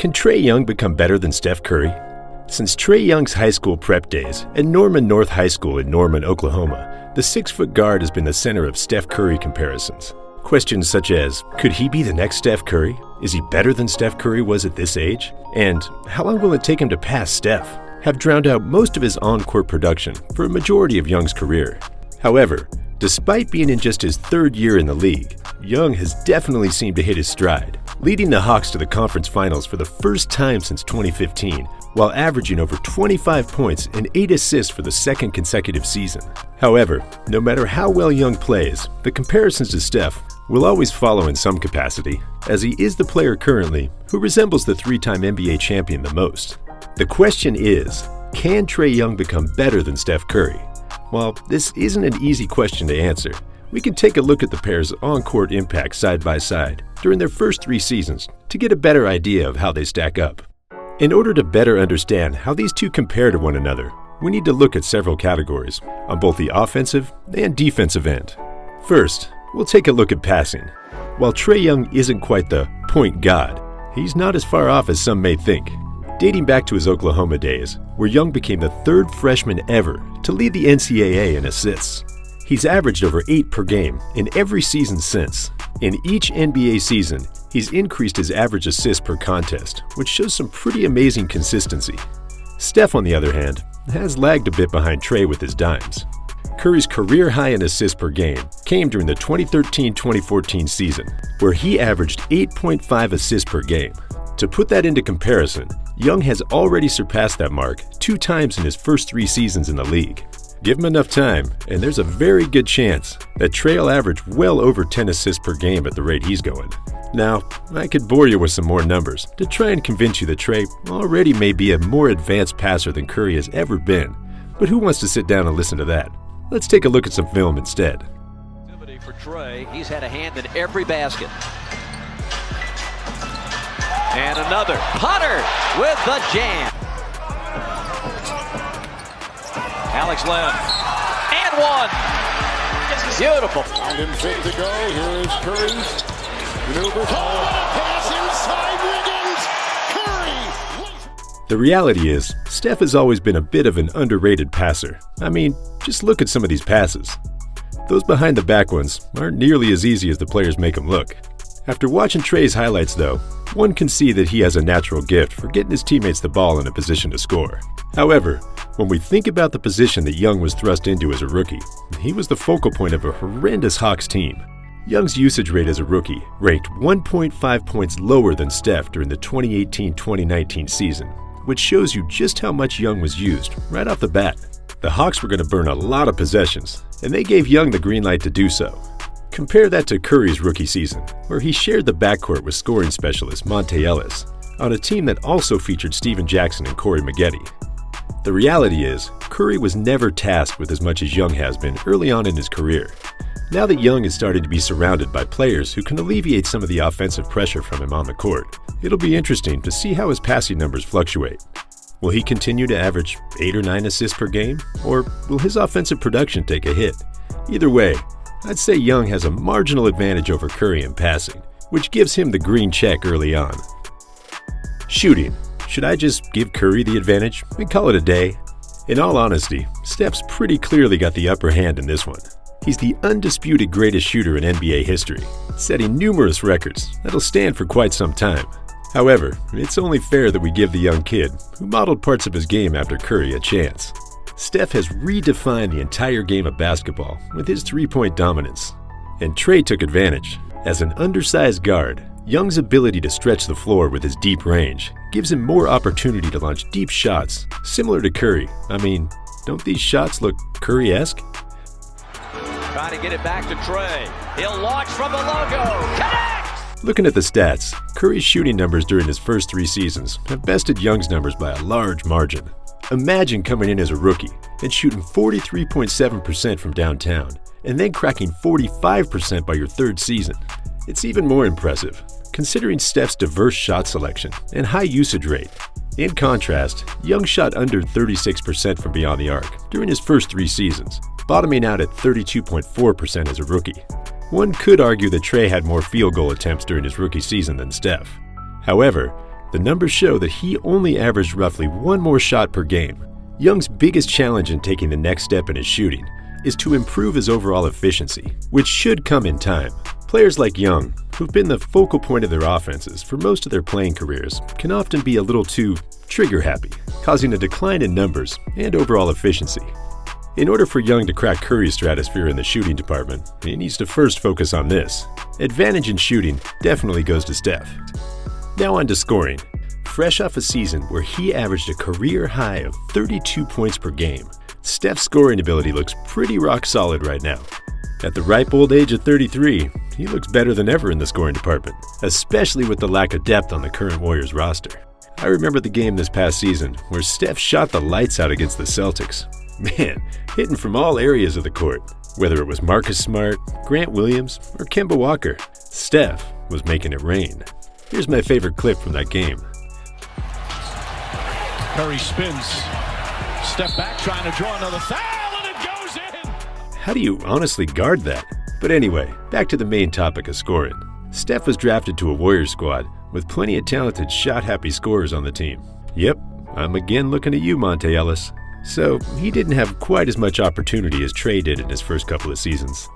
Can Trae Young become better than Steph Curry? Since Trae Young's high school prep days at Norman North High School in Norman, Oklahoma, the 6-foot guard has been the center of Steph Curry comparisons. Questions such as, could he be the next Steph Curry? Is he better than Steph Curry was at this age? And how long will it take him to pass Steph? Have drowned out most of his on-court production for a majority of Young's career. However, despite being in just his third year in the league, Young has definitely seemed to hit his stride, leading the Hawks to the conference finals for the first time since 2015, while averaging over 25 points and 8 assists for the second consecutive season. However, no matter how well Young plays, the comparisons to Steph will always follow in some capacity, as he is the player currently who resembles the 3-time NBA champion the most. The question is, can Trae Young become better than Steph Curry? While this isn't an easy question to answer, we can take a look at the pair's on-court impact side by side during their first 3 seasons to get a better idea of how they stack up. In order to better understand how these two compare to one another, we need to look at several categories on both the offensive and defensive end. First, we'll take a look at passing. While Trae Young isn't quite the point god, he's not as far off as some may think. Dating back to his Oklahoma days, where Young became the 3rd freshman ever to lead the NCAA in assists. He's averaged over 8 per game in every season since. In each NBA season, he's increased his average assists per contest, which shows some pretty amazing consistency. Steph, on the other hand, has lagged a bit behind Trae with his dimes. Curry's career high in assists per game came during the 2013-2014 season, where he averaged 8.5 assists per game. To put that into comparison, Young has already surpassed that mark 2 times in his first 3 seasons in the league. Give him enough time, and there's a very good chance that Trae will average well over 10 assists per game at the rate he's going. Now, I could bore you with some more numbers to try and convince you that Trae already may be a more advanced passer than Curry has ever been, but who wants to sit down and listen to that? Let's take a look at some film instead. For Trae, he's had a hand in every basket. And another Potter with the jam. Alex left and one. Beautiful. And in 5 to go. Here is Curry's maneuver. Pass inside Wiggins. Curry. The reality is, Steph has always been a bit of an underrated passer. I mean, just look at some of these passes. Those behind the back ones aren't nearly as easy as the players make them look. After watching Trae's highlights though, one can see that he has a natural gift for getting his teammates the ball in a position to score. However, when we think about the position that Young was thrust into as a rookie, he was the focal point of a horrendous Hawks team. Young's usage rate as a rookie ranked 1.5 points lower than Steph during the 2018-2019 season, which shows you just how much Young was used right off the bat. The Hawks were going to burn a lot of possessions, and they gave Young the green light to do so. Compare that to Curry's rookie season, where he shared the backcourt with scoring specialist Monte Ellis on a team that also featured Steven Jackson and Corey Maggette. The reality is, Curry was never tasked with as much as Young has been early on in his career. Now that Young is starting to be surrounded by players who can alleviate some of the offensive pressure from him on the court, it'll be interesting to see how his passing numbers fluctuate. Will he continue to average 8 or 9 assists per game, or will his offensive production take a hit? Either way, I'd say Young has a marginal advantage over Curry in passing, which gives him the green check early on. Shooting. Should I just give Curry the advantage and call it a day? In all honesty, Steph's pretty clearly got the upper hand in this one. He's the undisputed greatest shooter in NBA history, setting numerous records that'll stand for quite some time. However, it's only fair that we give the young kid, who modeled parts of his game after Curry, a chance. Steph has redefined the entire game of basketball with his 3-point dominance, and Trae took advantage. As an undersized guard, Young's ability to stretch the floor with his deep range gives him more opportunity to launch deep shots, similar to Curry. I mean, don't these shots look Curry-esque? Trying to get it back to Trae. He'll launch from the logo. Connect! Looking at the stats, Curry's shooting numbers during his first 3 seasons have bested Young's numbers by a large margin. Imagine coming in as a rookie and shooting 43.7% from downtown, and then cracking 45% by your 3rd season. It's even more impressive, considering Steph's diverse shot selection and high usage rate. In contrast, Young shot under 36% from beyond the arc during his first 3 seasons, bottoming out at 32.4% as a rookie. One could argue that Trae had more field goal attempts during his rookie season than Steph. However, The numbers show that he only averaged roughly one more shot per game. Young's biggest challenge in taking the next step in his shooting is to improve his overall efficiency, which should come in time. Players like Young, who've been the focal point of their offenses for most of their playing careers, can often be a little too trigger-happy, causing a decline in numbers and overall efficiency. In order for Young to crack Curry's stratosphere in the shooting department, he needs to first focus on this. Advantage in shooting definitely goes to Steph. Now on to scoring. Fresh off a season where he averaged a career high of 32 points per game, Steph's scoring ability looks pretty rock solid right now. At the ripe old age of 33, he looks better than ever in the scoring department, especially with the lack of depth on the current Warriors roster. I remember the game this past season where Steph shot the lights out against the Celtics. Man, hitting from all areas of the court. Whether it was Marcus Smart, Grant Williams, or Kemba Walker, Steph was making it rain. Here's my favorite clip from that game. Curry spins. Step back, trying to draw another foul, and it goes in! How do you honestly guard that? But anyway, back to the main topic of scoring. Steph was drafted to a Warriors squad with plenty of talented, shot-happy scorers on the team. Yep, I'm again looking at you, Monte Ellis. So, he didn't have quite as much opportunity as Trae did in his first couple of seasons.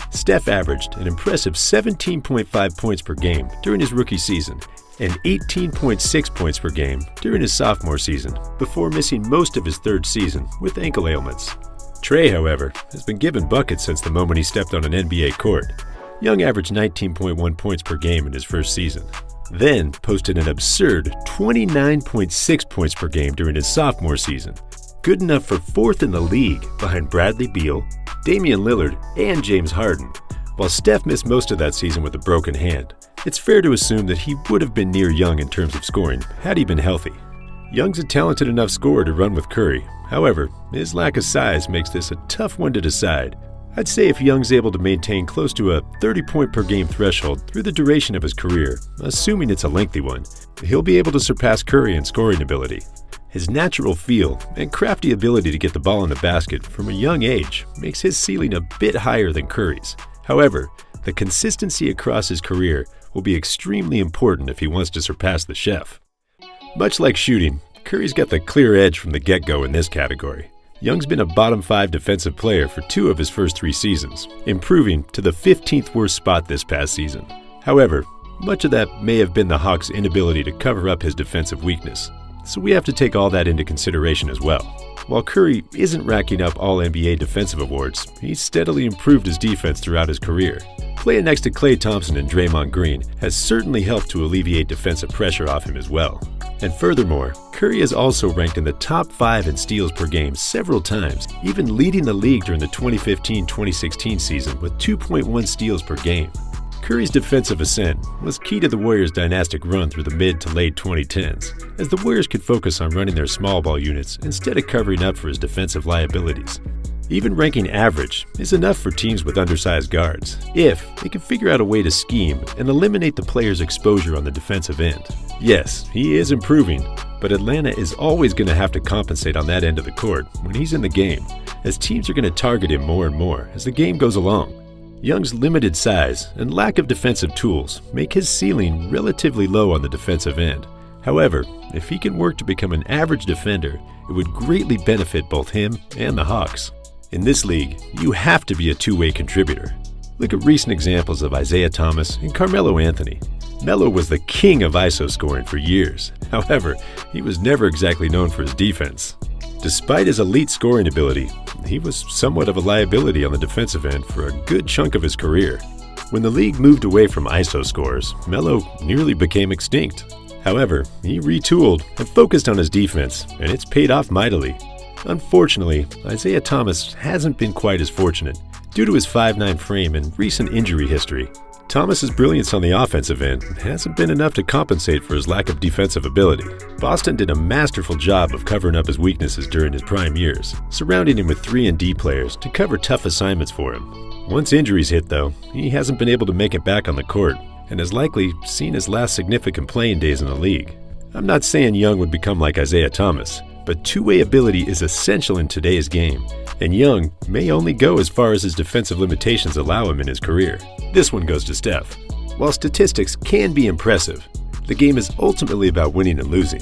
Steph averaged an impressive 17.5 points per game during his rookie season and 18.6 points per game during his sophomore season, before missing most of his third season with ankle ailments. Trae, however, has been given buckets since the moment he stepped on an NBA court. Young averaged 19.1 points per game in his first season, then posted an absurd 29.6 points per game during his sophomore season, good enough for fourth in the league behind Bradley Beal, Damian Lillard, and James Harden. While Steph missed most of that season with a broken hand, it's fair to assume that he would have been near Young in terms of scoring had he been healthy. Young's a talented enough scorer to run with Curry. However, his lack of size makes this a tough one to decide. I'd say if Young's able to maintain close to a 30-point per game threshold through the duration of his career, assuming it's a lengthy one, he'll be able to surpass Curry in scoring ability. His natural feel and crafty ability to get the ball in the basket from a young age makes his ceiling a bit higher than Curry's. However, the consistency across his career will be extremely important if he wants to surpass the chef. Much like shooting, Curry's got the clear edge from the get-go in this category. Young's been a bottom 5 defensive player for 2 of his first 3 seasons, improving to the 15th worst spot this past season. However, much of that may have been the Hawks' inability to cover up his defensive weakness, so we have to take all that into consideration as well. While Curry isn't racking up All-NBA defensive awards, he's steadily improved his defense throughout his career. Playing next to Klay Thompson and Draymond Green has certainly helped to alleviate defensive pressure off him as well. And furthermore, Curry is also ranked in the top 5 in steals per game several times, even leading the league during the 2015-2016 season with 2.1 steals per game. Curry's defensive ascent was key to the Warriors' dynastic run through the mid to late 2010s, as the Warriors could focus on running their small ball units instead of covering up for his defensive liabilities. Even ranking average is enough for teams with undersized guards, if they can figure out a way to scheme and eliminate the player's exposure on the defensive end. Yes, he is improving, but Atlanta is always going to have to compensate on that end of the court when he's in the game, as teams are going to target him more and more as the game goes along. Young's limited size and lack of defensive tools make his ceiling relatively low on the defensive end. However, if he can work to become an average defender, it would greatly benefit both him and the Hawks. In this league, you have to be a two-way contributor. Look at recent examples of Isaiah Thomas and Carmelo Anthony. Melo was the king of ISO scoring for years. However, he was never exactly known for his defense. Despite his elite scoring ability, he was somewhat of a liability on the defensive end for a good chunk of his career. When the league moved away from ISO scores, Melo nearly became extinct. However, he retooled and focused on his defense, and it's paid off mightily. Unfortunately, Isaiah Thomas hasn't been quite as fortunate due to his 5'9" frame and recent injury history. Thomas's brilliance on the offensive end hasn't been enough to compensate for his lack of defensive ability. Boston did a masterful job of covering up his weaknesses during his prime years, surrounding him with 3-and-D players to cover tough assignments for him. Once injuries hit, though, he hasn't been able to make it back on the court and has likely seen his last significant playing days in the league. I'm not saying Young would become like Isaiah Thomas, but two-way ability is essential in today's game, and Young may only go as far as his defensive limitations allow him in his career. This one goes to Steph. While statistics can be impressive, The game is ultimately about winning and losing.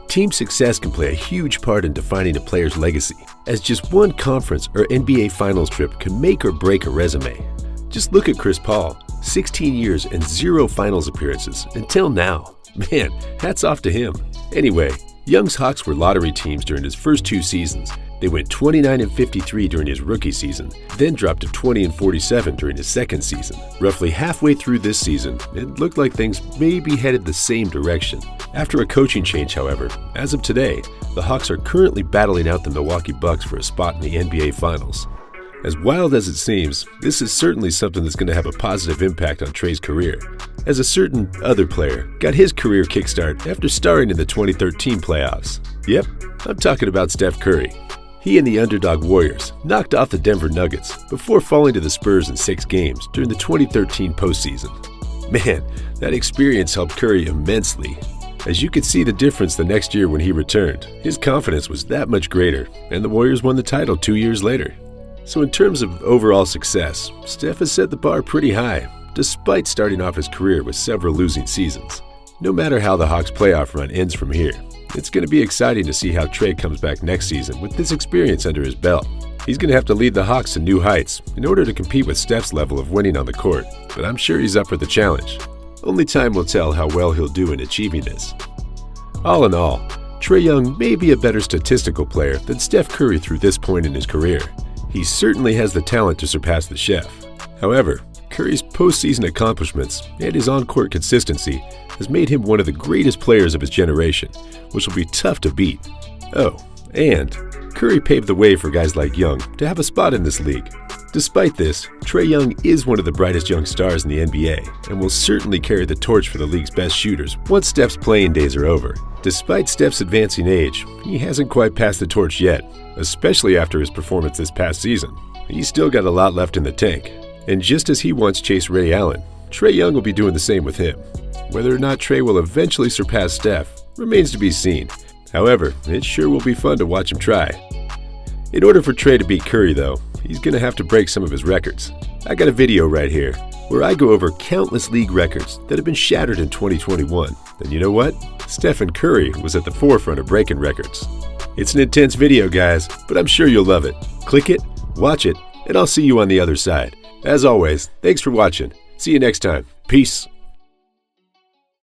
Team success can play a huge part in defining a player's legacy, as just one conference or NBA Finals trip can make or break a resume. Just look at Chris Paul, 16 years and 0 Finals appearances until now. Man, hats off to him. Anyway, Young's Hawks were lottery teams during his first 2 seasons. They went 29-53 during his rookie season, then dropped to 20-47 during his second season. Roughly halfway through this season, it looked like things may be headed the same direction. After a coaching change, however, as of today, the Hawks are currently battling out the Milwaukee Bucks for a spot in the NBA Finals. As wild as it seems, this is certainly something that's going to have a positive impact on Trae's career, as a certain other player got his career kickstart after starring in the 2013 playoffs. Yep, I'm talking about Steph Curry. He and the underdog Warriors knocked off the Denver Nuggets before falling to the Spurs in 6 games during the 2013 postseason. Man, that experience helped Curry immensely. As you could see the difference the next year when he returned, his confidence was that much greater, and the Warriors won the title 2 years later. So in terms of overall success, Steph has set the bar pretty high, despite starting off his career with several losing seasons. No matter how the Hawks' playoff run ends from here, it's going to be exciting to see how Trae comes back next season with this experience under his belt. He's going to have to lead the Hawks to new heights in order to compete with Steph's level of winning on the court, but I'm sure he's up for the challenge. Only time will tell how well he'll do in achieving this. All in all, Trae Young may be a better statistical player than Steph Curry through this point in his career. He certainly has the talent to surpass the chef. However, Curry's postseason accomplishments and his on-court consistency has made him one of the greatest players of his generation, which will be tough to beat. Oh, and Curry paved the way for guys like Young to have a spot in this league. Despite this, Trae Young is one of the brightest young stars in the NBA and will certainly carry the torch for the league's best shooters once Steph's playing days are over. Despite Steph's advancing age, he hasn't quite passed the torch yet, especially after his performance this past season. He's still got a lot left in the tank. And just as he once chased Ray Allen, Trae Young will be doing the same with him. Whether or not Trae will eventually surpass Steph remains to be seen. However, it sure will be fun to watch him try. In order for Trae to beat Curry, though, he's going to have to break some of his records. I got a video right here where I go over countless league records that have been shattered in 2021. And you know what? Stephen Curry was at the forefront of breaking records. It's an intense video, guys, but I'm sure you'll love it. Click it, watch it, and I'll see you on the other side. As always, thanks for watching. See you next time. Peace.